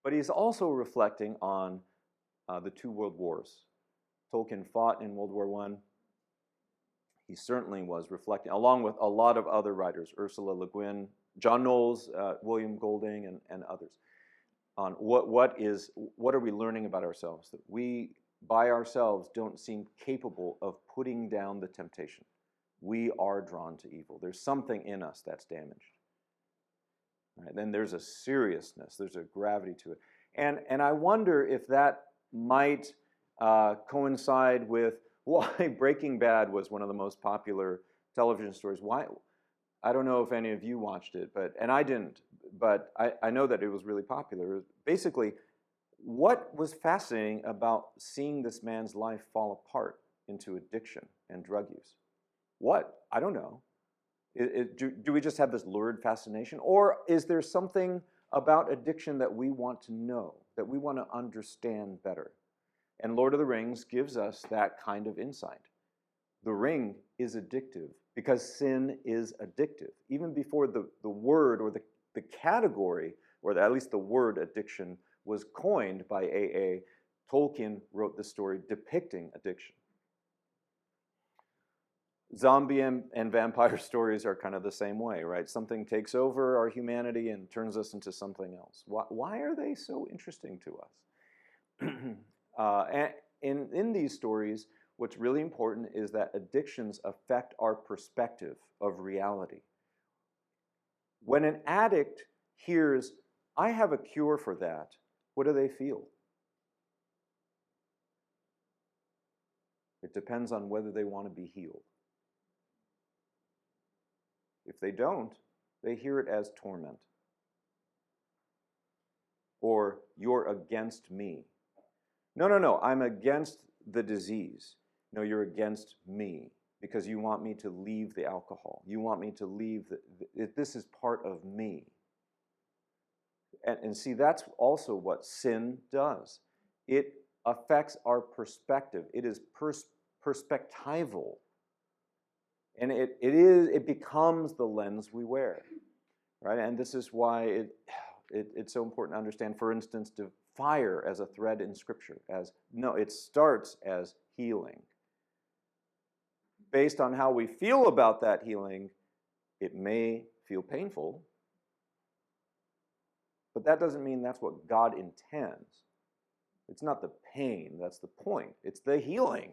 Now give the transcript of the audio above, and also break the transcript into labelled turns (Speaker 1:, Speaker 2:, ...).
Speaker 1: But he's also reflecting on the two world wars. Tolkien fought in World War I. He certainly was reflecting, along with a lot of other writers, Ursula Le Guin, John Knowles, William Golding, and others, on what are we learning about ourselves, that we by ourselves don't seem capable of putting down the temptation. We are drawn to evil. There's something in us that's damaged. Right? Then there's a seriousness, there's a gravity to it. And I wonder if that might coincide with why Breaking Bad was one of the most popular television stories. Why? I don't know if any of you watched it, and I didn't, but I know that it was really popular. Basically, what was fascinating about seeing this man's life fall apart into addiction and drug use? What? I don't know. Do we just have this lurid fascination? Or is there something about addiction that we want to know, that we want to understand better? And Lord of the Rings gives us that kind of insight. The ring is addictive because sin is addictive. Even before the word or the category, or at least the word addiction, was coined by A.A., Tolkien wrote the story depicting addiction. Zombie and vampire stories are kind of the same way, right? Something takes over our humanity and turns us into something else. Why are they so interesting to us? And in these stories, what's really important is that addictions affect our perspective of reality. When an addict hears, I have a cure for that, what do they feel? It depends on whether they want to be healed. If they don't, they hear it as torment. Or, you're against me. No, I'm against the disease. No, you're against me because you want me to leave the alcohol. You want me to leave, this is part of me. And see, that's also what sin does. It affects our perspective. It is perspectival. And it becomes the lens we wear, right? And this is why it's so important to understand, for instance, to fire as a thread in Scripture. It starts as healing. Based on how we feel about that healing, it may feel painful, but that doesn't mean that's what God intends. It's not the pain, that's the point. It's the healing.